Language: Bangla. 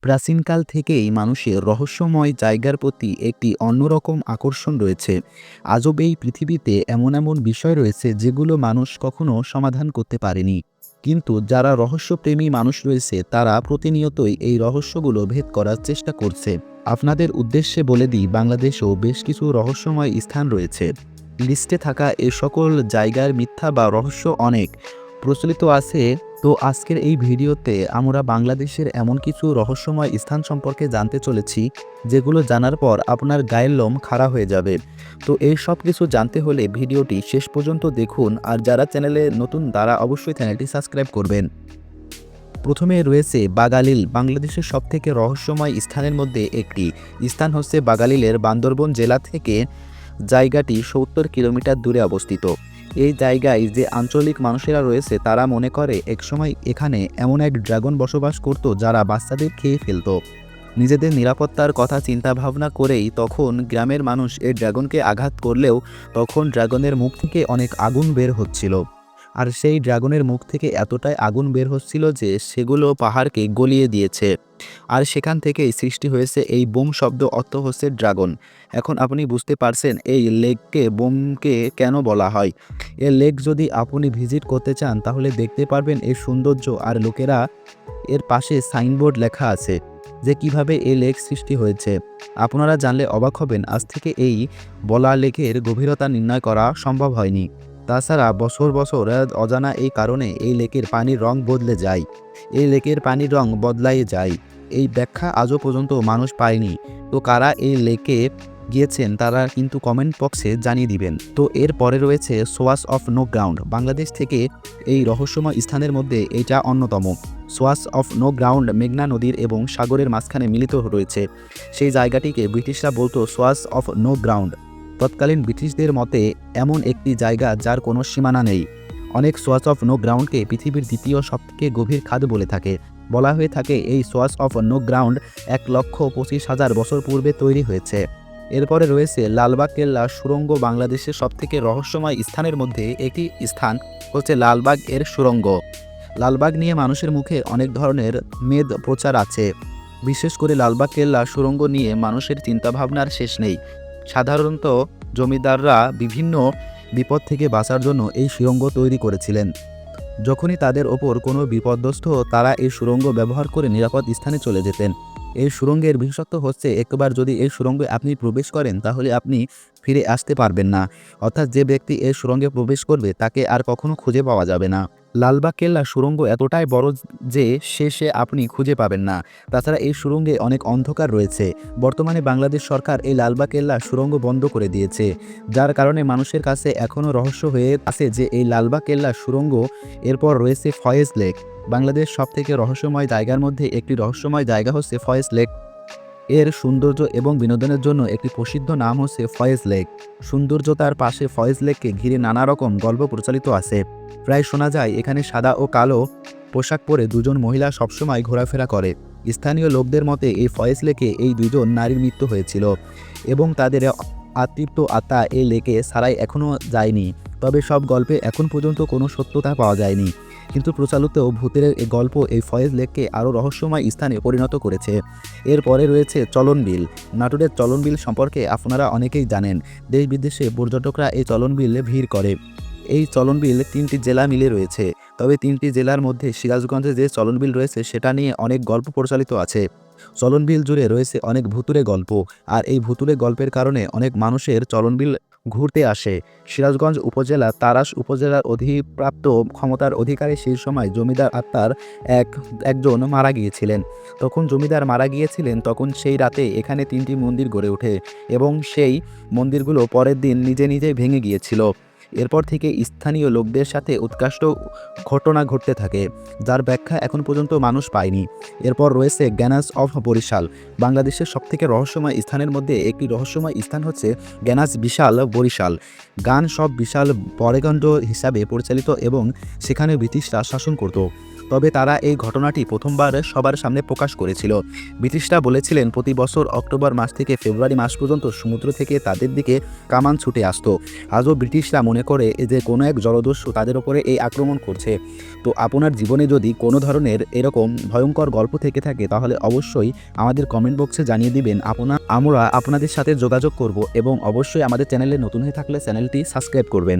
প্রাচীনকাল থেকেই মানুষের রহস্যময় জায়গার প্রতি একটি অন্যরকম আকর্ষণ রয়েছে। আজব এই পৃথিবীতে এমন এমন বিষয় রয়েছে যেগুলো মানুষ কখনো সমাধান করতে পারেনি। কিন্তু যারা রহস্যপ্রেমী মানুষ রয়েছে তারা প্রতিনিয়তই এই রহস্যগুলো ভেদ করার চেষ্টা করছে। আপনাদের উদ্দেশ্যে বলে দিই, বাংলাদেশেও বেশ কিছু রহস্যময় স্থান রয়েছে। লিস্টে থাকা এ সকল জায়গার মিথ্যা বা রহস্য অনেক প্রচলিত আছে। তো আজকের এই ভিডিওতে আমরা বাংলাদেশের এমন কিছু রহস্যময় স্থান সম্পর্কে জানতে চলেছি যেগুলো জানার পর আপনার গায়ের লোম খাড়া হয়ে যাবে। তো এই সব কিছু জানতে হলে ভিডিওটি শেষ পর্যন্ত দেখুন, আর যারা চ্যানেলে নতুন তারা অবশ্যই চ্যানেলটি সাবস্ক্রাইব করবেন। প্রথমে রয়েছে বাগালিল। বাংলাদেশের সবথেকে রহস্যময় স্থানের মধ্যে একটি স্থান হচ্ছে বাগালিলের বান্দরবন জেলা থেকে। জায়গাটি ৭০ কিলোমিটার দূরে অবস্থিত। এই জায়গায় যে আঞ্চলিক মানুষেরা রয়েছে তারা মনে করে একসময় এখানে এমন এক ড্রাগন বসবাস করত যারা বাচ্চাদের খেয়ে ফেলত। নিজেদের নিরাপত্তার কথা চিন্তা ভাবনা করেই তখন গ্রামের মানুষ এই ড্রাগনকে আঘাত করলেও তখন ড্রাগনের মুখ থেকে অনেক আগুন বের হচ্ছিল। আর সেই ড্রাগনের মুখ থেকে এতটাই আগুন বের হচ্ছিল যে সেগুলো পাহাড়কে গলিয়ে দিয়েছে। আর সেখান থেকেই সৃষ্টি হয়েছে এই বুম শব্দ, অর্থ হচ্ছে ড্রাগন। এখন আপনি বুঝতে পারছেন এই লেককে বুমকে কেন বলা হয়। এই লেক যদি আপনি ভিজিট করতে চান তাহলে দেখতে পারবেন এর সৌন্দর্য, আর লোকেরা এর পাশে সাইনবোর্ড লেখা আছে যে কিভাবে এই লেক সৃষ্টি হয়েছে। আপনারা জানলে অবাক হবেন, আজ থেকে এই বলা লেকের গভীরতা নির্ণয় করা সম্ভব হয়নি। তাছাড়া বছর বছর অজানা এই কারণে এই লেকের পানির রং বদলে যায়। এই লেকের পানির রং বদলাই যায়, এই ব্যাখ্যা আজও পর্যন্ত মানুষ পায়নি। তো কারা এই লেকে গিয়েছেন তারা কিন্তু কমেন্ট বক্সে জানিয়ে দিবেন। তো এর পরে রয়েছে সোয়াস অফ নো গ্রাউন্ড। বাংলাদেশ থেকে এই রহস্যময় স্থানের মধ্যে এটা অন্যতম। সোয়াস অফ নো গ্রাউন্ড মেঘনা নদীর এবং সাগরের মাঝখানে মিলিত রয়েছে। সেই জায়গাটিকে ব্রিটিশরা বলতো সোয়াস অফ নো গ্রাউন্ড। তৎকালীন ব্রিটিশদের মতে এমন একটি জায়গা যার কোনো সীমানা নেই। অনেক সোয়াস অফ নো গ্রাউন্ডকে পৃথিবীর দ্বিতীয় সবথেকে গভীর খাদ বলে থাকে। বলা হয়ে থাকে এই সোয়াস অফ নো গ্রাউন্ড ১,২৫,০০০ বছর পূর্বে তৈরি হয়েছে। এরপরে রয়েছে লালবাগ কেল্লা সুড়ঙ্গ। বাংলাদেশের সবথেকে রহস্যময় স্থানের মধ্যে একটি স্থান হচ্ছে লালবাগ এর সুড়ঙ্গ। লালবাগ নিয়ে মানুষের মুখে অনেক ধরনের মেদ প্রচার আছে। বিশেষ করে লালবাগ কেল্লা সুড়ঙ্গ নিয়ে মানুষের চিন্তাভাবনার শেষ নেই। সাধারণত জমিদাররা বিভিন্ন বিপদ থেকে বাঁচার জন্য এই সুড়ঙ্গ তৈরি করেছিলেন। যখনই তাদের ওপর কোনো বিপদগ্রস্ত তারা এই সুড়ঙ্গ ব্যবহার করে নিরাপদ স্থানে চলে যেতেন। এই সুড়ঙ্গের বিশেষত্ব হচ্ছে একবার যদি এই সুড়ঙ্গে আপনি প্রবেশ করেন তাহলে আপনি ফিরে আসতে পারবেন না। অর্থাৎ যে ব্যক্তি এই সুড়ঙ্গে প্রবেশ করবে তাকে আর কখনো খুঁজে পাওয়া যাবে না। লালবাগ কেল্লা সুড়ঙ্গ এতটাই বড় যে শেষে আপনি খুঁজে পাবেন না। তাছাড়া এই সুড়ঙ্গে অনেক অন্ধকার রয়েছে। বর্তমানে বাংলাদেশ সরকার এই লালবাগ কেল্লা সুড়ঙ্গ বন্ধ করে দিয়েছে, যার কারণে মানুষের কাছে এখনও রহস্য হয়ে আছে যে এই লালবাগ কেল্লা সুড়ঙ্গ। এরপর রয়েছে ফয়েজ লেক। বাংলাদেশ সবথেকে রহস্যময় জায়গার মধ্যে একটি রহস্যময় জায়গা হচ্ছে ফয়েজ লেক। এর সৌন্দর্য এবং বিনোদনের জন্য একটি প্রসিদ্ধ নাম হচ্ছে ফয়েজ লেক। সৌন্দর্যতার পাশে ফয়েজ লেককে ঘিরে নানা রকম গল্প প্রচলিত আছে। প্রায় শোনা যায় এখানে সাদা ও কালো পোশাক পরে দুজন মহিলা সবসময় ঘোরাফেরা করে। স্থানীয় লোকদের মতে এই ফয়েজ লেকে এই দুজন নারীর মৃত্যু হয়েছিল এবং তাদের আতৃপ্ত আত্মা এই লেকে ছাড়াই এখনও যায়নি। তবে সব গল্পে এখন পর্যন্ত কোনো সত্যতা পাওয়া যায়নি। কিন্তু প্রচলিত ভূতের এই গল্প এই ফয়েজ লেককে আরও রহস্যময় স্থানে পরিণত করেছে। এরপরে রয়েছে চলন বিল। নাটোরের চলন বিল সম্পর্কে আপনারা অনেকেই জানেন। দেশ বিদেশে পর্যটকরা এই চলন বিলে ভিড় করে। এই চলন বিল ৩টি জেলা মিলে রয়েছে। তবে ৩টি জেলার মধ্যে সিরাজগঞ্জে যে চলন বিল রয়েছে সেটা নিয়ে অনেক গল্প প্রচলিত আছে। চলন বিল জুড়ে রয়েছে অনেক ভুতুড়ে গল্প, আর এই ভুতুড়ে গল্পের কারণে অনেক মানুষের চলন বিল ঘুরতে আসে। সিরাজগঞ্জ উপজেলা তাড়াশ উপজেলার অধিপ্রাপ্ত ক্ষমতার অধিকারী সেই সময় জমিদার আত্মার একজন মারা গিয়েছিলেন। তখন জমিদার মারা গিয়েছিলেন, তখন সেই রাতে এখানে ৩টি মন্দির গড়ে ওঠে এবং সেই মন্দিরগুলো পরের দিন নিজে নিজে ভেঙে গিয়েছিল। এরপর থেকে স্থানীয় লোকদের সাথে উৎকৃষ্ট ঘটনা ঘটতে থাকে, যার ব্যাখ্যা এখন পর্যন্ত মানুষ পায়নি। এরপর রয়েছে গ্যানাস অফ বরিশাল। বাংলাদেশের সবথেকে রহস্যময় স্থানের মধ্যে একটি রহস্যময় স্থান হচ্ছে গ্যানাস বিশাল বরিশাল। গান সব বিশাল বরেগণ্ড হিসাবে পরিচালিত এবং সেখানে ব্রিটিশরা শাসন করত। তবে তারা এই ঘটনাটি প্রথমবার সবার সামনে প্রকাশ করেছিল। ব্রিটিশরা বলেছিলেন প্রতি বছর অক্টোবর মাস থেকে ফেব্রুয়ারি মাস পর্যন্ত সমুদ্র থেকে তাদের দিকে কামান ছুটে আসতো। আজও ব্রিটিশরা মনে করে যে কোনো এক জলদস্যু তাদের ওপরে এই আক্রমণ করছে। তো আপনার জীবনে যদি কোনো ধরনের এরকম ভয়ঙ্কর গল্প থেকে থাকে তাহলে অবশ্যই আমাদের কমেন্ট বক্সে জানিয়ে দিবেন। আমরা আপনাদের সাথে যোগাযোগ করব এবং অবশ্যই আমাদের চ্যানেলে নতুন হয়ে থাকলে চ্যানেলটি সাবস্ক্রাইব করবেন।